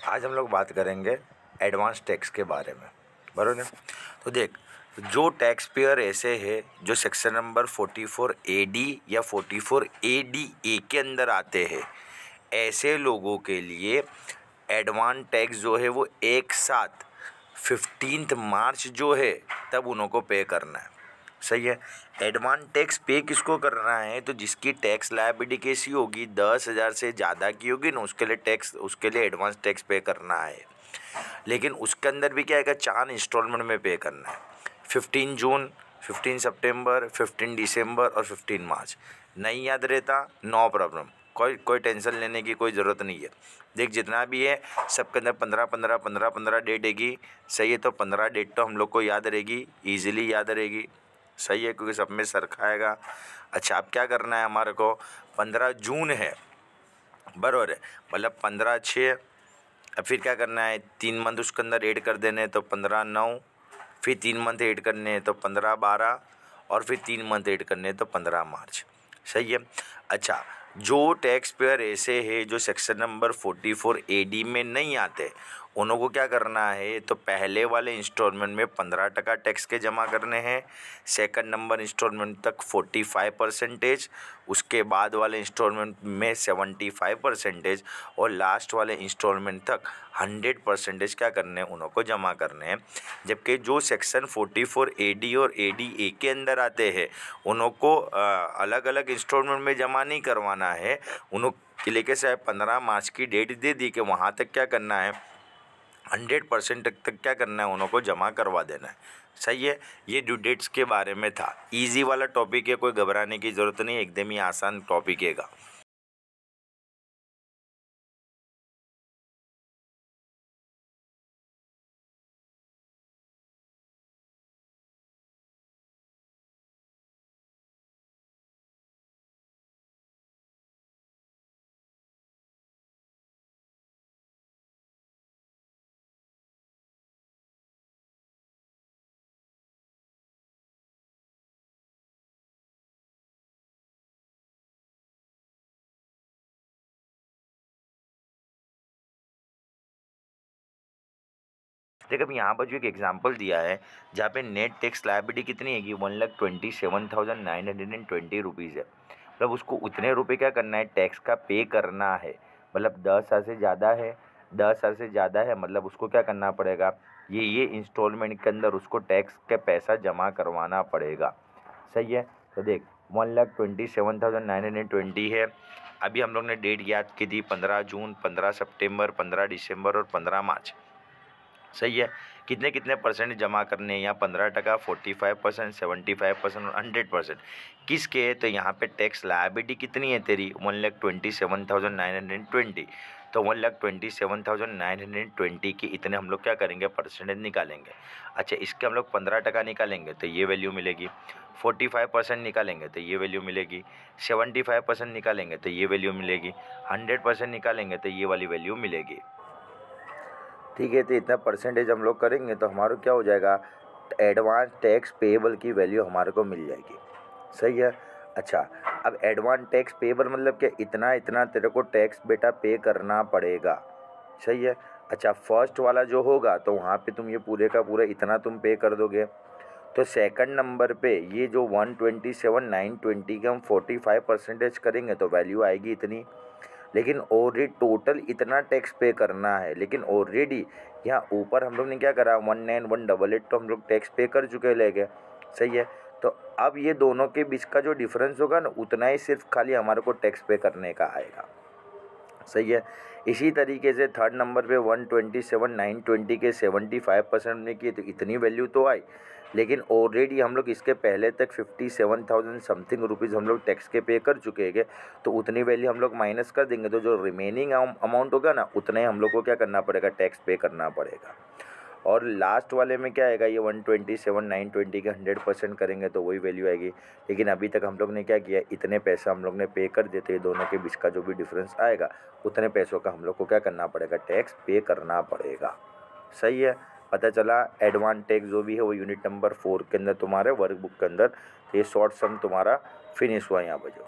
आज हम लोग बात करेंगे एडवांस टैक्स के बारे में, बराबर है। तो देख, जो टैक्स पेयर ऐसे है जो सेक्शन नंबर 44 AD या 44 ADA के अंदर आते हैं, ऐसे लोगों के लिए एडवांस टैक्स जो है वो एक साथ 15 मार्च जो है तब उनको पे करना है। सही है। एडवांस टैक्स पे किसको करना है? तो जिसकी टैक्स लायबिलिटी कैसी होगी, 10,000 से ज़्यादा की होगी ना, उसके लिए एडवांस टैक्स पे करना है। लेकिन उसके अंदर भी क्या है, 4 इंस्टॉलमेंट में पे करना है। 15 जून, 15 सितंबर, 15 दिसंबर और 15 मार्च। नहीं याद रहता, नो प्रॉब्लम, कोई टेंशन लेने की कोई ज़रूरत नहीं है। देख, जितना भी है सबके अंदर 15 डेट रहेगी। सही है। तो 15 डेट तो हम लोग को याद रहेगी, ईजिली याद रहेगी। सही है, क्योंकि सब में सरखा आएगा। अच्छा, अब क्या करना है हमारे को? 15 जून है, बराबर है, मतलब 15/6। अब फिर क्या करना है, 3 मंथ उसके अंदर ऐड कर देने, तो 15/9, फिर 3 मंथ ऐड करने हैं तो 15/12 और फिर 3 मंथ ऐड करने हैं तो 15 मार्च। सही है। अच्छा, जो टैक्स पेयर ऐसे है जो सेक्शन नंबर 44 AD में नहीं आते, उन्हों को क्या करना है, तो पहले वाले इंस्टॉलमेंट में 15% टैक्स के जमा करने हैं, सेकंड नंबर इंस्टॉलमेंट तक 45%, उसके बाद वाले इंस्टॉलमेंट में 75% और लास्ट वाले इंस्टॉलमेंट तक 100% क्या करने हैं, उन्हों को जमा करने हैं। जबकि जो सेक्शन 44 AD और ADA के अंदर आते हैं, उन्हों को अलग अलग इंस्टॉलमेंट में जमा नहीं करवाना है। उन्हों के लिए कैसे 15 मार्च की डेट दे दी कि वहाँ तक क्या करना है, 100% तक क्या करना है, उन्हों को जमा करवा देना है। सही है। ये ड्यू डेट्स के बारे में था। इजी वाला टॉपिक है, कोई घबराने की ज़रूरत नहीं, एकदम ही आसान टॉपिक हैगा। देख, अब यहाँ पर जो एक एग्जांपल दिया है जहाँ पे नेट टैक्स लायबिलिटी कितनी है कि 1,27,920 रुपीज़ है। मतलब उसको उतने रुपए क्या करना है, टैक्स का पे करना है। मतलब 10 साल से ज़्यादा है, 10 साल से ज़्यादा है, मतलब उसको क्या करना पड़ेगा, ये इंस्टॉलमेंट के अंदर उसको टैक्स का पैसा जमा करवाना पड़ेगा। सही है। तो देख, 1,27,920 है। अभी हम लोग ने डेट याद की थी, 15 जून, 15 सितंबर, 15 दिसंबर और 15 मार्च। सही है। कितने कितने परसेंट जमा करने हैं, यहाँ 15%, 45%, 75% और 100%। किसके? तो यहाँ पे टैक्स लायबिलिटी कितनी है तेरी, 1,27,920। तो 1,27,920 की इतने हम लोग क्या करेंगे, परसेंटेज निकालेंगे। अच्छा, इसके हम लोग 15% निकालेंगे तो ये वैल्यू मिलेगी, 45% निकालेंगे तो ये वैल्यू मिलेगी, 75% निकालेंगे तो ये वैल्यू मिलेगी, 100% निकालेंगे तो ये वाली वैल्यू मिलेगी। ठीक है। तो इतना परसेंटेज हम लोग करेंगे तो हमारा क्या हो जाएगा, एडवांस टैक्स पेएबल की वैल्यू हमारे को मिल जाएगी। सही है। अच्छा, अब एडवांस टैक्स पेएबल मतलब क्या, इतना इतना तेरे को टैक्स बेटा पे करना पड़ेगा। सही है। अच्छा, फर्स्ट वाला जो होगा तो वहाँ पे तुम ये पूरे का पूरा इतना तुम पे कर दोगे। तो सेकंड नंबर पे ये जो 127,920 के हम 45% करेंगे तो वैल्यू आएगी इतनी। लेकिन ऑलरेडी टोटल इतना टैक्स पे करना है, लेकिन ऑलरेडी यहाँ ऊपर हम लोग ने क्या करा, 19188 तो हम लोग टैक्स पे कर चुके ले गए। सही है। तो अब ये दोनों के बीच का जो डिफरेंस होगा ना, उतना ही सिर्फ खाली हमारे को टैक्स पे करने का आएगा। सही है। इसी तरीके से थर्ड नंबर पे 127,920 के 75% ने किए तो इतनी वैल्यू तो आई, लेकिन ऑलरेडी हम लोग इसके पहले तक 57,000 समथिंग रुपीज़ हम लोग टैक्स के पे कर चुके हैं। तो उतनी वैल्यू हम लोग माइनस कर देंगे, तो जो रिमेनिंग अमाउंट होगा ना, उतना ही हम लोग को क्या करना पड़ेगा, टैक्स पे करना पड़ेगा। और लास्ट वाले में क्या आएगा, ये 127,920 के 100% करेंगे तो वही वैल्यू आएगी। लेकिन अभी तक हम लोग ने क्या किया, इतने पैसा हम लोग ने पे कर देते हैं, दोनों के बीच का जो भी डिफरेंस आएगा उतने पैसों का हम लोग को क्या करना पड़ेगा, टैक्स पे करना पड़ेगा। सही है। पता चला एडवांस टैक्स जो भी है वो यूनिट नंबर 4 के अंदर तुम्हारे वर्कबुक के अंदर, तो ये शॉर्ट सम तुम्हारा फिनिश हुआ यहाँ पर जो।